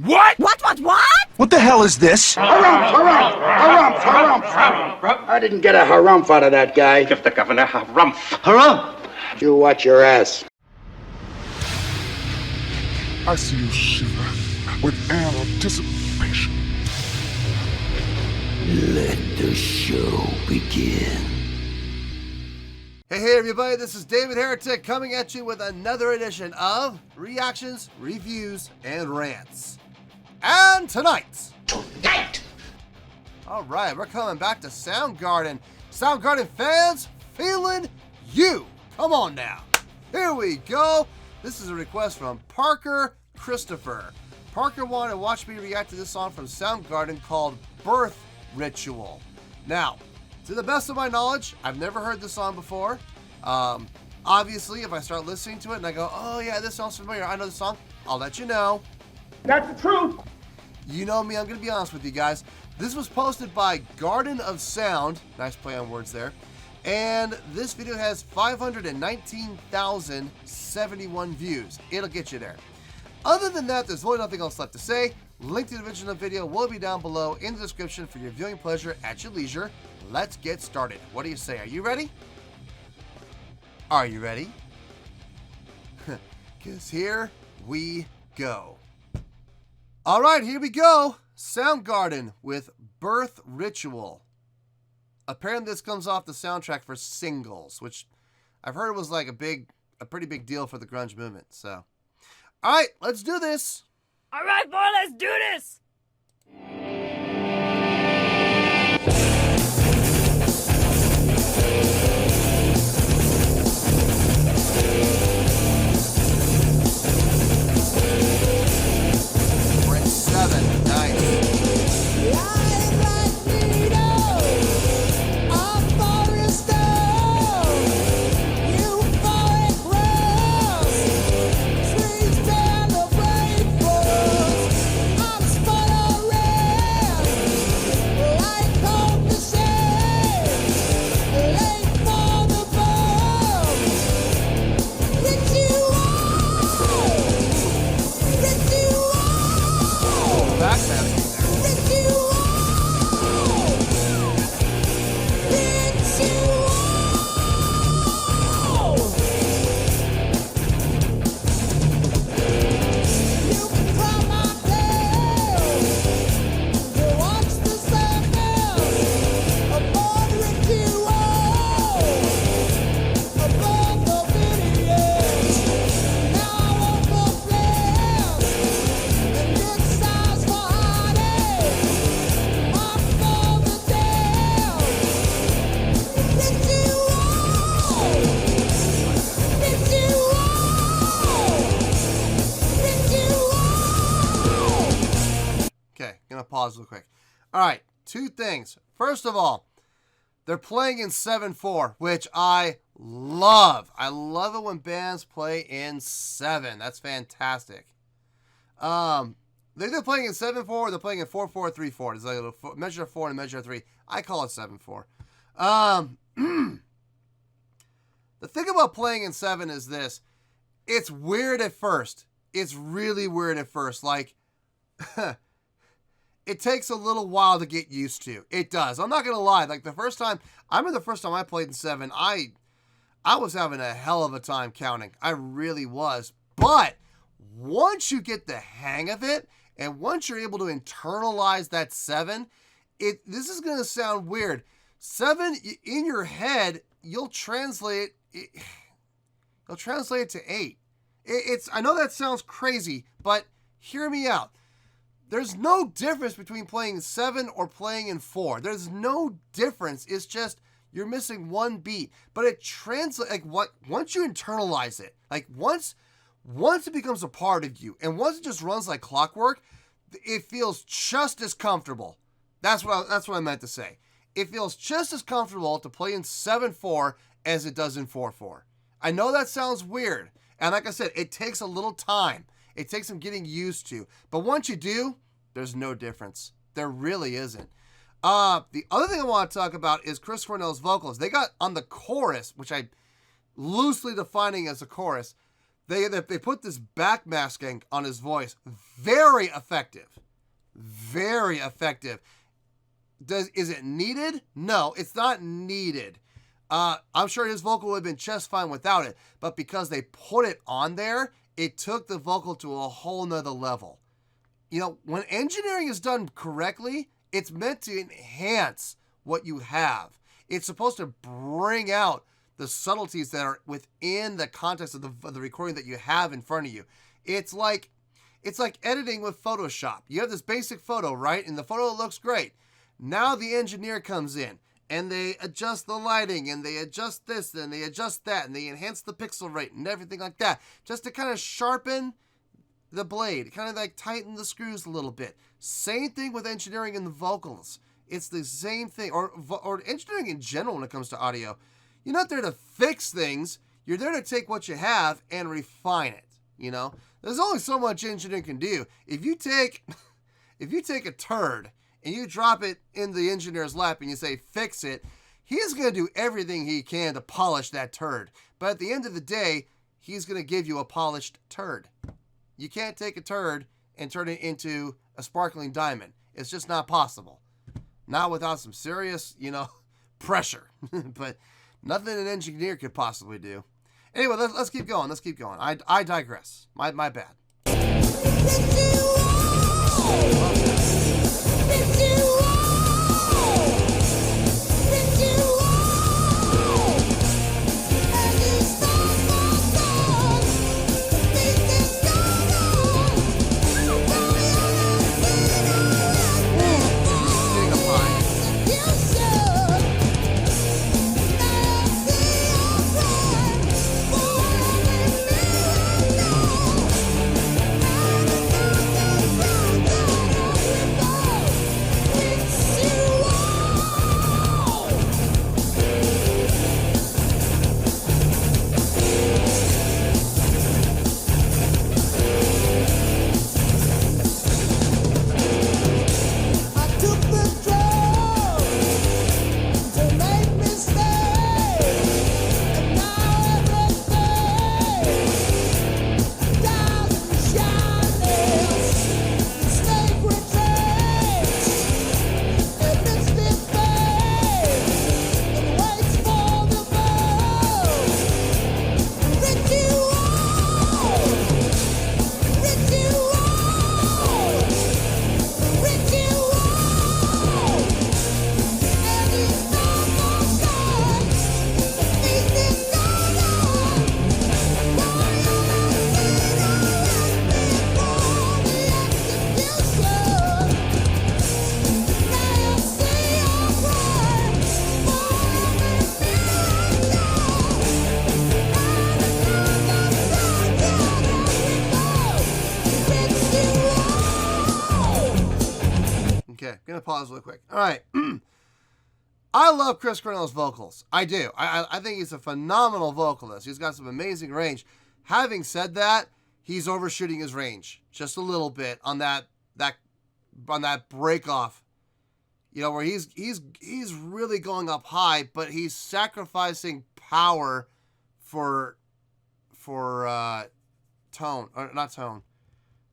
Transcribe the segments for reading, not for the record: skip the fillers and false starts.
What? What? What the hell is this? Harumph! I didn't get a harumph out of that guy. Give the governor harumph. Harumph! You watch your ass. I see you shiver with anticipation. Let the show begin. Hey everybody, this is David Heretic coming at you with another edition of Reactions, Reviews, and Rants. And tonight! Alright, we're coming back to Soundgarden. Soundgarden Fans FEELIN YOU! Come on now. Here we go. This is a request from Parker Christopher. Parker wanted to watch me react to this song from Soundgarden called Birth Ritual. Now, to the best of my knowledge, I've never heard this song before. Obviously, if I start listening to it and I go, oh yeah, this sounds familiar, I know the song, I'll let you know. That's the truth. You know me, I'm going to be honest with you guys. This was posted by Garden of Sound, nice play on words there, and this video has 519,071 views. It'll get you there. Other than that, there's really nothing else left to say. Link to the original video will be down below in the description for your viewing pleasure at your leisure. Let's get started. What do you say? Are you ready? Are you ready? Because here we go. All right, here we go. Soundgarden with Birth Ritual. Apparently this comes off the soundtrack for Singles, which I've heard was like a pretty big deal for the grunge movement. So, all right, let's do this. All right, boy, let's do this. We're at 7. Nice. Pause real quick. All right, two things. First of all, they're playing in 7/4, which I love. I love it when bands play in 7. That's fantastic. They're either playing in 7/4 or they're playing in 4/4, 3/4. It's like a measure of 4 and a measure of 3. I call it 7/4. The thing about playing in 7 is this. It's weird at first. It's really weird at first. Like, it takes a little while to get used to. It does. I'm not going to lie. Like the first time I played in 7, I was having a hell of a time counting. I really was. But once you get the hang of it, and once you're able to internalize that 7, this is going to sound weird. 7, in your head, you'll translate it to 8. I know that sounds crazy, but hear me out. There's no difference between playing 7 or playing in 4. There's no difference. It's just you're missing one beat. But it translates, like, once you internalize it, like once it becomes a part of you, and once it just runs like clockwork, it feels just as comfortable. That's what I meant to say. It feels just as comfortable to play in 7/4 as it does in 4/4. I know that sounds weird. And like I said, it takes a little time. It takes some getting used to. But once you do, there's no difference. There really isn't. The other thing I want to talk about is Chris Cornell's vocals. They got on the chorus, which I loosely defining as a chorus, They put this backmasking on his voice. Very effective. Very effective. Is it needed? No, it's not needed. I'm sure his vocal would have been just fine without it, but because they put it on there, it took the vocal to a whole nother level. You know, when engineering is done correctly, it's meant to enhance what you have. It's supposed to bring out the subtleties that are within the context of the recording that you have in front of you. It's like editing with Photoshop. You have this basic photo, right? And the photo looks great. Now the engineer comes in and they adjust the lighting and they adjust this and they adjust that and they enhance the pixel rate and everything like that just to kind of sharpen the blade, kind of like tighten the screws a little bit. Same thing with engineering in the vocals. It's the same thing, or engineering in general when it comes to audio. You're not there to fix things. You're there to take what you have and refine it. You know, there's only so much engineering can do. If you take a turd and you drop it in the engineer's lap and you say fix it, he's going to do everything he can to polish that turd. But at the end of the day, he's going to give you a polished turd. You can't take a turd and turn it into a sparkling diamond. It's just not possible. Not without some serious, pressure. But nothing an engineer could possibly do. Anyway, let's keep going. Let's keep going. I digress. My bad. Gonna pause real quick. All right. I love Chris Cornell's vocals. I do. I think he's a phenomenal vocalist. He's got some amazing range. Having said that, he's overshooting his range just a little bit on that break off. Where he's really going up high, but he's sacrificing power for tone, or not tone.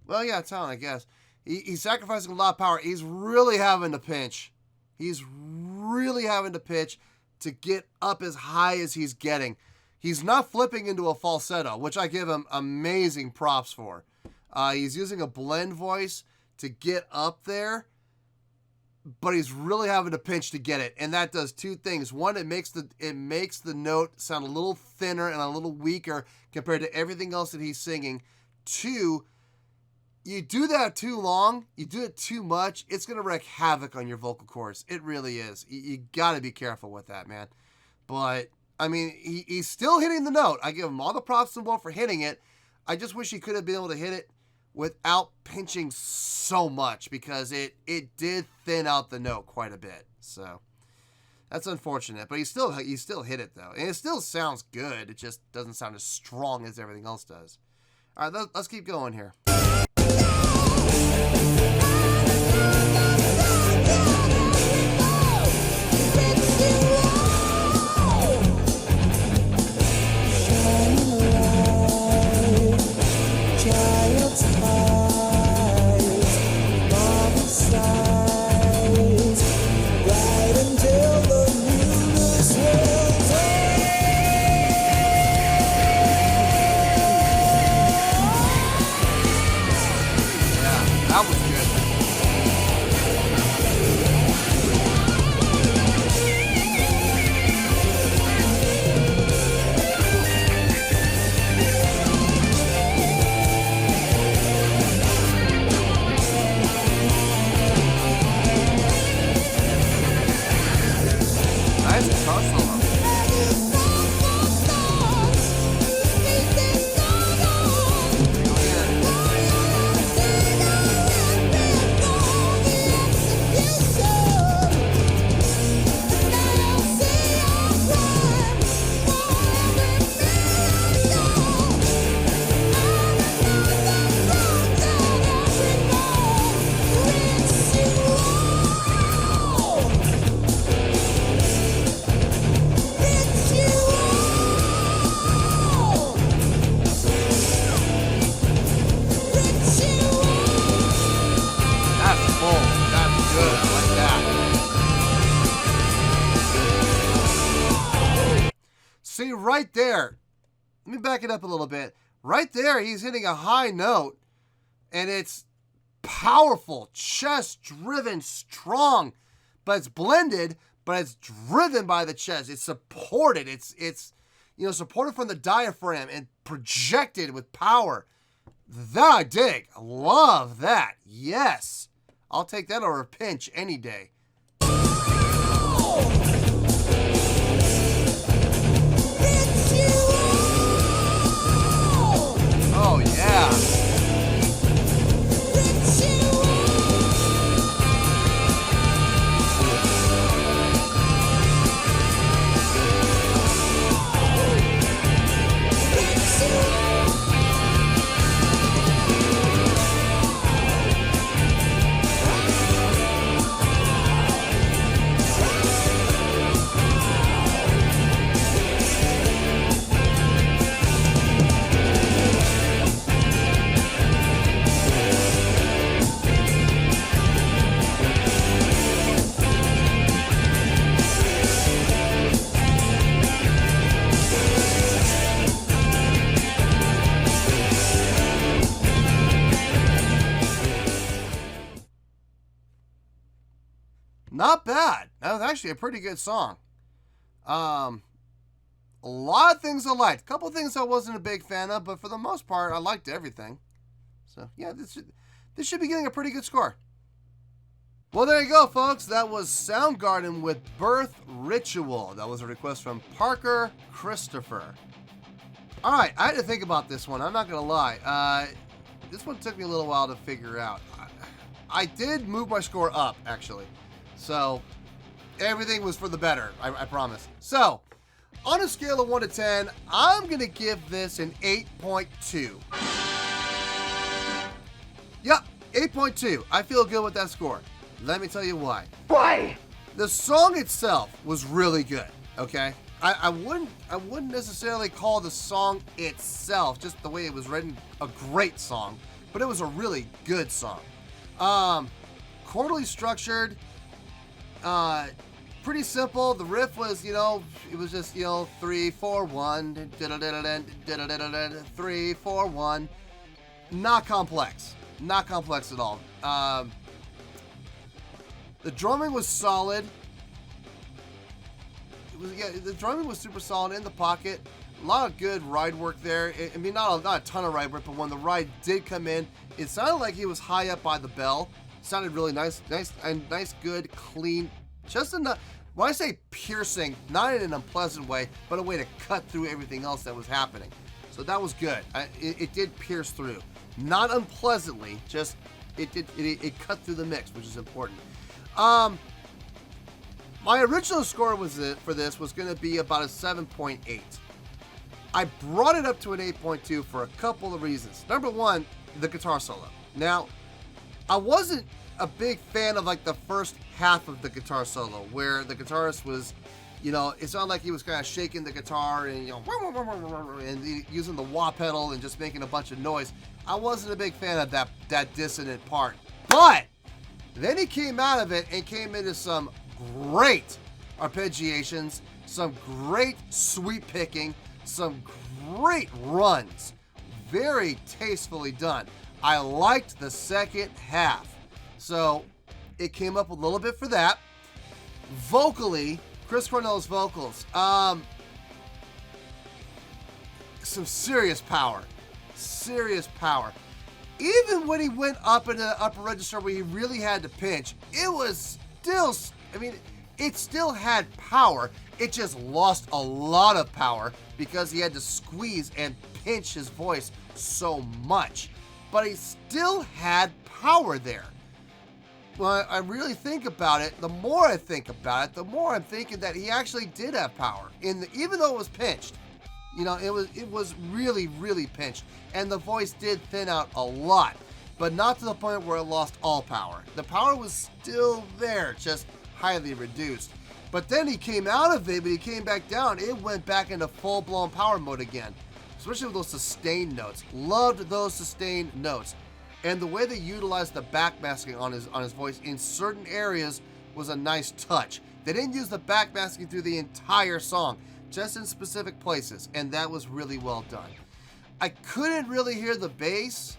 Well, yeah, tone, I guess. He's sacrificing a lot of power. He's really having to pinch. He's really having to pitch to get up as high as he's getting. He's not flipping into a falsetto, which I give him amazing props for. He's using a blend voice to get up there, but he's really having to pinch to get it. And that does two things. One, it makes the note sound a little thinner and a little weaker compared to everything else that he's singing. Two, you do that too long, you do it too much, it's going to wreak havoc on your vocal cords. It really is. You got to be careful with that, man. But, I mean, he's still hitting the note. I give him all the props in the world for hitting it. I just wish he could have been able to hit it without pinching so much, because it did thin out the note quite a bit. So, that's unfortunate. But he still hit it, though. And it still sounds good. It just doesn't sound as strong as everything else does. All right, let's keep going here. That was good. Nice guitar solo. See, right there, let me back it up a little bit. Right there, he's hitting a high note, and it's powerful, chest-driven, strong, but it's blended, but it's driven by the chest. It's supported. It's supported from the diaphragm and projected with power. That I dig. I love that. Yes. I'll take that over a pinch any day. Oh, yeah. Not bad. That was actually a pretty good song. A lot of things I liked. A couple things I wasn't a big fan of, but for the most part, I liked everything. So, yeah, this should be getting a pretty good score. Well, there you go, folks. That was Soundgarden with Birth Ritual. That was a request from Parker Christopher. All right, I had to think about this one. I'm not going to lie. This one took me a little while to figure out. I did move my score up, actually. So, everything was for the better, I promise. So, on a scale of 1 to 10, I'm going to give this an 8.2. Yep, 8.2. I feel good with that score. Let me tell you why. Why? The song itself was really good, okay? I wouldn't necessarily call the song itself, just the way it was written, a great song, but it was a really good song. Chordally structured, pretty simple. The riff was, it was just, 3, 4, 1, 3, 4, 1. Not complex. Not complex at all. The drumming was solid. The drumming was super solid in the pocket. A lot of good ride work there. I mean, not a ton of ride work, but when the ride did come in, it sounded like he was high up by the bell. Sounded really nice, good, clean. Just enough. When I say piercing, not in an unpleasant way, but a way to cut through everything else that was happening. So that was good. It did pierce through, not unpleasantly. Just it cut through the mix, which is important. My original score for this was going to be about a 7.8. I brought it up to an 8.2 for a couple of reasons. Number one, the guitar solo. Now, I wasn't a big fan of like the first half of the guitar solo, where the guitarist was, it sounded like he was kind of shaking the guitar and and using the wah pedal and just making a bunch of noise. I wasn't a big fan of that dissonant part. But then he came out of it and came into some great arpeggiations, some great sweep picking, some great runs. Very tastefully done. I liked the second half. So it came up a little bit for that. Vocally, Chris Cornell's vocals, some serious power. Serious power. Even when he went up in the upper register where he really had to pinch, it was still, I mean, it still had power. It just lost a lot of power because he had to squeeze and pinch his voice so much. But he still had power there. When I really think about it, the more I think about it, the more I'm thinking that he actually did have power. Even though it was pinched. You know, it was really, really pinched. And the voice did thin out a lot. But not to the point where it lost all power. The power was still there, just highly reduced. But then he came out of it, but he came back down. It went back into full-blown power mode again. Especially with those sustained notes. Loved those sustained notes. And the way they utilized the backmasking on his voice in certain areas was a nice touch. They didn't use the backmasking through the entire song, just in specific places, and that was really well done. I couldn't really hear the bass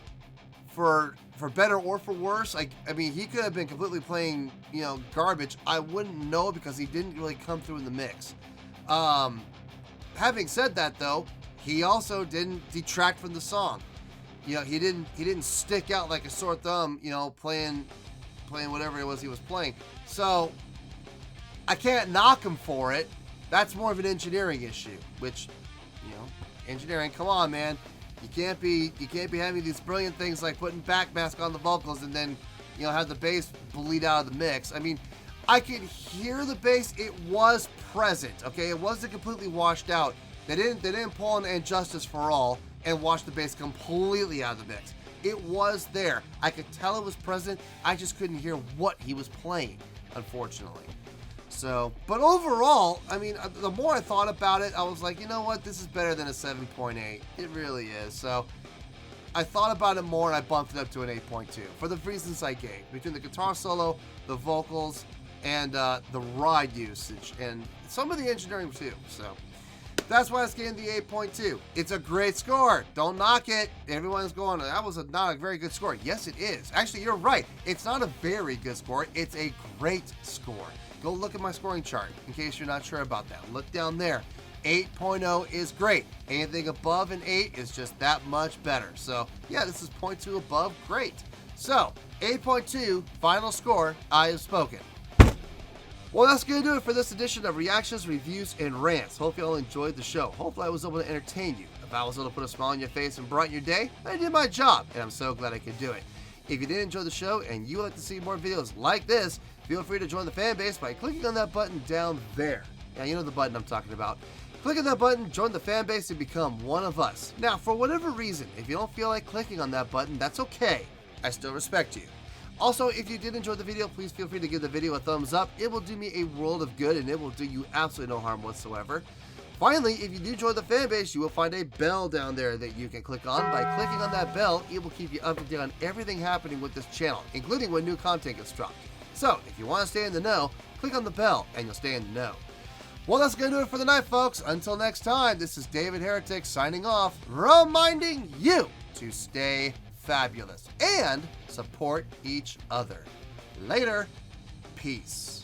for better or for worse. I mean, he could have been completely playing, you know, garbage. I wouldn't know because he didn't really come through in the mix. Having said that, though, he also didn't detract from the song. You know, he didn't stick out like a sore thumb, you know, playing whatever it was he was playing. So I can't knock him for it. That's more of an engineering issue, which, you know, engineering, come on, man. You can't be having these brilliant things like putting backmask on the vocals and then, you know, have the bass bleed out of the mix. I mean, I could hear the bass. It was present, okay? It wasn't completely washed out. They didn't pull an Injustice for All and wash the bass completely out of the mix. It was there. I could tell it was present. I just couldn't hear what he was playing, unfortunately. So, but overall, I mean, the more I thought about it, I was like, you know what? This is better than a 7.8. It really is. So, I thought about it more and I bumped it up to an 8.2 for the reasons I gave. Between the guitar solo, the vocals, and the ride usage, and some of the engineering too. So, that's why it's getting the 8.2. It's a great score. Don't knock it. Everyone's going, that was not a very good score. Yes, it is. Actually, you're right. It's not a very good score. It's a great score. Go look at my scoring chart in case you're not sure about that. Look down there. 8.0 is great. Anything above an 8 is just that much better. So, yeah, this is 0.2 above. Great. So, 8.2, final score. I have spoken. Well, that's going to do it for this edition of Reactions, Reviews, and Rants. Hope you all enjoyed the show. Hopefully I was able to entertain you. If I was able to put a smile on your face and brighten your day, I did my job, and I'm so glad I could do it. If you did enjoy the show and you would like to see more videos like this, feel free to join the fan base by clicking on that button down there. Yeah, you know the button I'm talking about. Click on that button, join the fan base, and become one of us. Now, for whatever reason, if you don't feel like clicking on that button, that's okay. I still respect you. Also, if you did enjoy the video, please feel free to give the video a thumbs up. It will do me a world of good, and it will do you absolutely no harm whatsoever. Finally, if you do join the fan base, you will find a bell down there that you can click on. By clicking on that bell, it will keep you up to date on everything happening with this channel, including when new content gets dropped. So, if you want to stay in the know, click on the bell, and you'll stay in the know. Well, that's going to do it for the night, folks. Until next time, this is David Heretic signing off, reminding you to stay fabulous and support each other. Later. Peace.